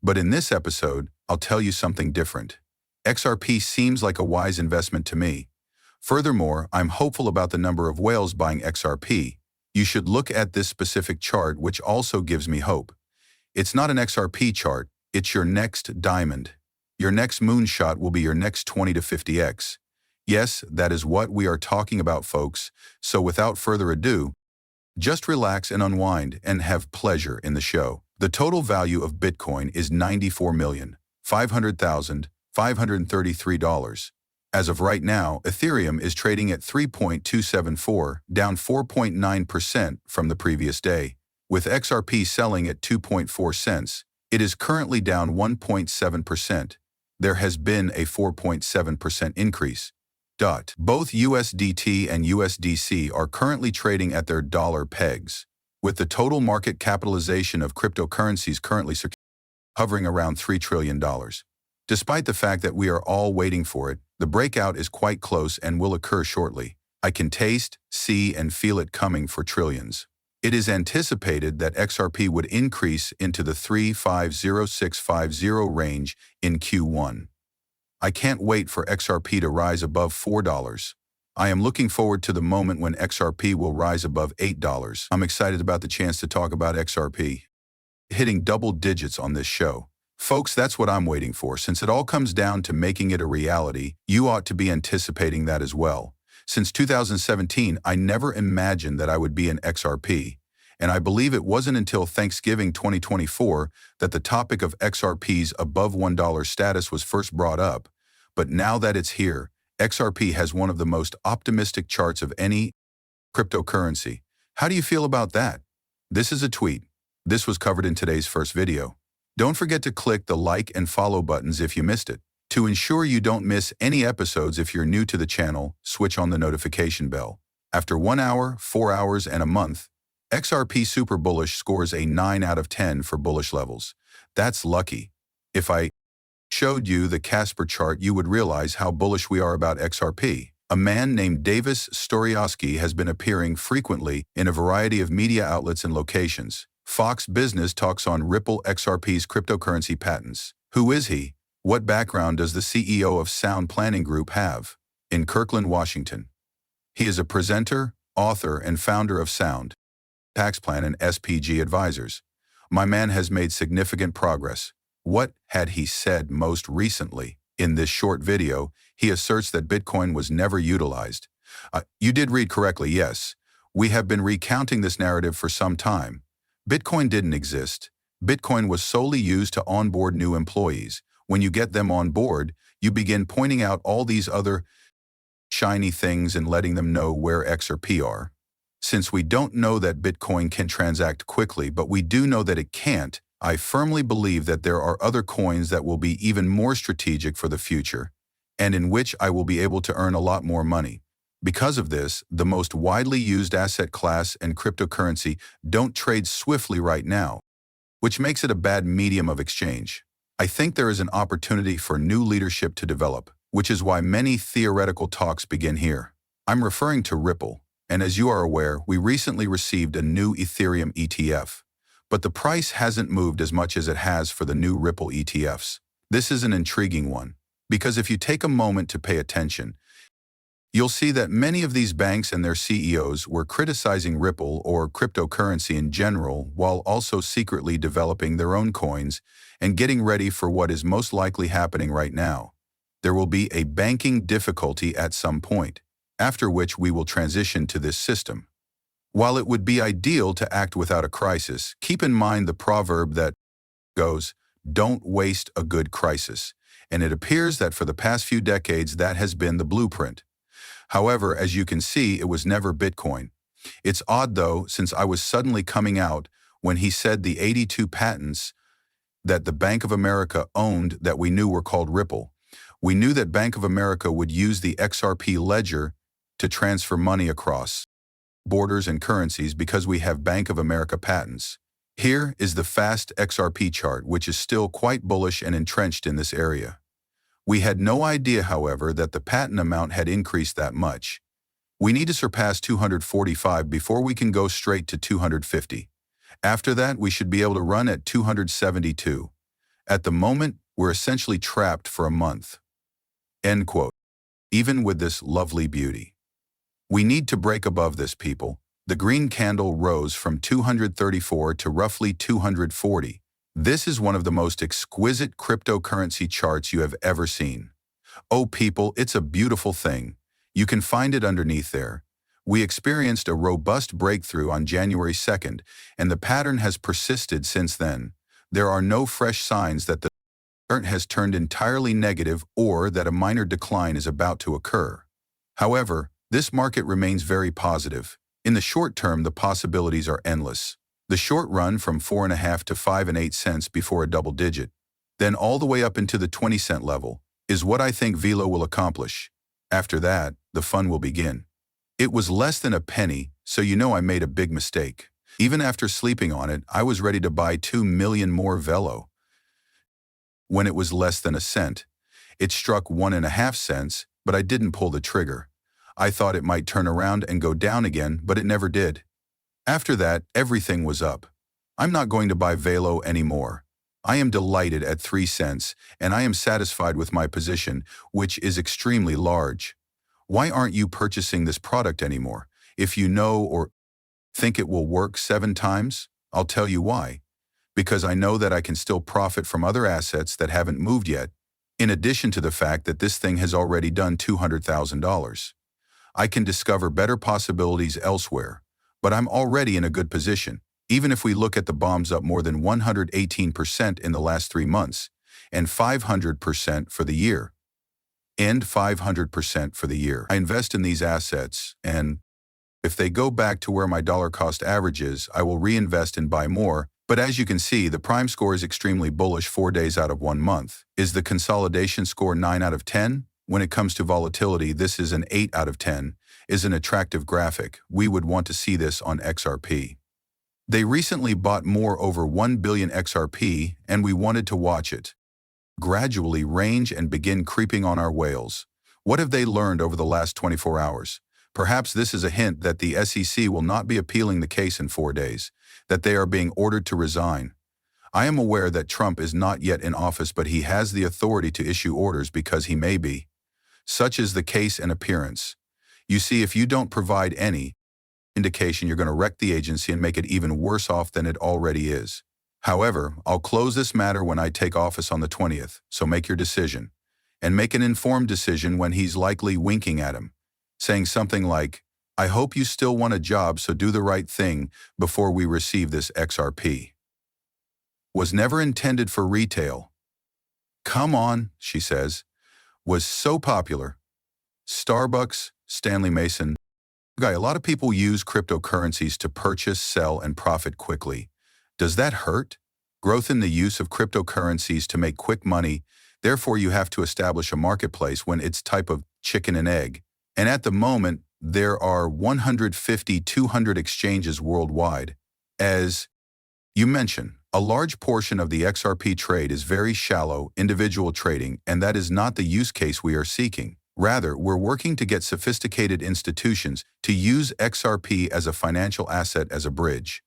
But in this episode, I'll tell you something different. XRP seems like a wise investment to me. Furthermore, I'm hopeful about the number of whales buying XRP. You should look at this specific chart, which also gives me hope. It's not an XRP chart, it's your next diamond. Your next moonshot will be your next 20 to 50x. Yes, that is what we are talking about, folks. So without further ado, just relax and unwind and have pleasure in the show. The total value of Bitcoin is $94,500,533. As of right now, Ethereum is trading at 3.274, down 4.9% from the previous day. With XRP selling at 2.4 cents, it is currently down 1.7%. There has been a 4.7% increase. Both USDT and USDC are currently trading at their dollar pegs, with the total market capitalization of cryptocurrencies currently hovering around $3 trillion. Despite the fact that we are all waiting for it, the breakout is quite close and will occur shortly. I can taste, see, and feel it coming for trillions. It is anticipated that XRP would increase into the 350650 range in Q1. I can't wait for XRP to rise above $4. I am looking forward to the moment when XRP will rise above $8. I'm excited about the chance to talk about XRP hitting double digits on this show. Folks, that's what I'm waiting for. Since it all comes down to making it a reality, you ought to be anticipating that as well. Since 2017, I never imagined that I would be in XRP, and I believe it wasn't until Thanksgiving 2024 that the topic of XRP's above $1 status was first brought up. But now that it's here, XRP has one of the most optimistic charts of any cryptocurrency. How do you feel about that? This is a tweet. This was covered in today's first video. Don't forget to click the like and follow buttons if you missed it. To ensure you don't miss any episodes, if you're new to the channel, switch on the notification bell. After 1 hour, 4 hours, and a month, XRP Super Bullish scores a 9 out of 10 for bullish levels. That's lucky. If I showed you the Casper chart, you would realize how bullish we are about XRP. A man named Davis Storyoski has been appearing frequently in a variety of media outlets and locations. Fox Business talks on Ripple XRP's cryptocurrency patents. Who is he? What background does the CEO of Sound Planning Group have? In Kirkland, Washington. He is a presenter, author, and founder of Sound Tax Plan and SPG Advisors. My man has made significant progress. What had he said most recently? In this short video, he asserts that Bitcoin was never utilized. You did read correctly, yes. We have been recounting this narrative for some time. Bitcoin didn't exist. Bitcoin was solely used to onboard new employees. When you get them on board, you begin pointing out all these other shiny things and letting them know where XRP are. Since we don't know that Bitcoin can transact quickly, but we do know that it can't, I firmly believe that there are other coins that will be even more strategic for the future, and in which I will be able to earn a lot more money. Because of this, the most widely used asset class and cryptocurrency don't trade swiftly right now, which makes it a bad medium of exchange. I think there is an opportunity for new leadership to develop, which is why many theoretical talks begin here. I'm referring to Ripple, and as you are aware, we recently received a new Ethereum ETF, but the price hasn't moved as much as it has for the new Ripple ETFs. This is an intriguing one, because if you take a moment to pay attention, you'll see that many of these banks and their CEOs were criticizing Ripple or cryptocurrency in general while also secretly developing their own coins and getting ready for what is most likely happening right now. There will be a banking difficulty at some point, after which we will transition to this system. While it would be ideal to act without a crisis, keep in mind the proverb that goes, "Don't waste a good crisis," and it appears that for the past few decades that has been the blueprint. However, as you can see, it was never Bitcoin. It's odd though, since I was suddenly coming out when he said the 82 patents that the Bank of America owned that we knew were called Ripple. We knew that Bank of America would use the XRP ledger to transfer money across borders and currencies because we have Bank of America patents. Here is the fast XRP chart, which is still quite bullish and entrenched in this area. We had no idea, however, that the patent amount had increased that much. We need to surpass 245 before we can go straight to 250. After that, we should be able to run at 272. At the moment, we're essentially trapped for a month. End quote. Even with this lovely beauty. We need to break above this, people. The green candle rose from 234 to roughly 240. This is one of the most exquisite cryptocurrency charts you have ever seen. Oh people, it's a beautiful thing. You can find it underneath there. We experienced a robust breakthrough on January 2nd, and the pattern has persisted since then. There are no fresh signs that the chart has turned entirely negative or that a minor decline is about to occur. However, this market remains very positive. In the short term, the possibilities are endless. The short run from 4.5 to 5 cents before a double digit, then all the way up into the 20-cent level, is what I think Velo will accomplish. After that, the fun will begin. It was less than a penny, so you know I made a big mistake. Even after sleeping on it, I was ready to buy 2 million more Velo. When it was less than a cent, it struck 1.5 cents, but I didn't pull the trigger. I thought it might turn around and go down again, but it never did. After that, everything was up. I'm not going to buy Velo anymore. I am delighted at 3 cents, and I am satisfied with my position, which is extremely large. Why aren't you purchasing this product anymore? If you know or think it will work 7 times, I'll tell you why. Because I know that I can still profit from other assets that haven't moved yet, in addition to the fact that this thing has already done $200,000. I can discover better possibilities elsewhere, but I'm already in a good position, even if we look at the bombs up more than 118% in the last 3 months, and 500% for the year. And 500% for the year. I invest in these assets, and if they go back to where my dollar cost average is, I will reinvest and buy more. But as you can see, the prime score is extremely bullish 4 days out of 1 month. Is the consolidation score 9 out of 10? When it comes to volatility, this is an 8 out of 10, is an attractive graphic. We would want to see this on XRP. They recently bought more over 1 billion XRP, and we wanted to watch it gradually range and begin creeping on our whales. What have they learned over the last 24 hours? Perhaps this is a hint that the SEC will not be appealing the case in 4 days, that they are being ordered to resign. I am aware that Trump is not yet in office, but he has the authority to issue orders because he may be. Such is the case and appearance. You see, if you don't provide any indication, you're going to wreck the agency and make it even worse off than it already is. However, I'll close this matter when I take office on the 20th, so make your decision. And make an informed decision when he's likely winking at him, saying something like, I hope you still want a job, so do the right thing before we receive this XRP. Was never intended for retail. Come on, she says. Was so popular. Starbucks, Stanley Mason. Guy, a lot of people use cryptocurrencies to purchase, sell, and profit quickly. Does that hurt? Growth in the use of cryptocurrencies to make quick money, therefore you have to establish a marketplace when it's type of chicken and egg. And at the moment, there are 150-200 exchanges worldwide. As you mentioned, a large portion of the XRP trade is very shallow, individual trading, and that is not the use case we are seeking. Rather, we're working to get sophisticated institutions to use XRP as a financial asset as a bridge.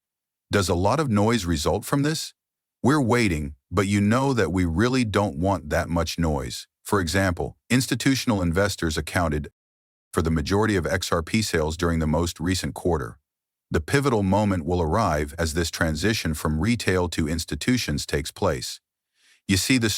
Does a lot of noise result from this? We're waiting, but you know that we really don't want that much noise. For example, institutional investors accounted for the majority of XRP sales during the most recent quarter. The pivotal moment will arrive as this transition from retail to institutions takes place. You see, the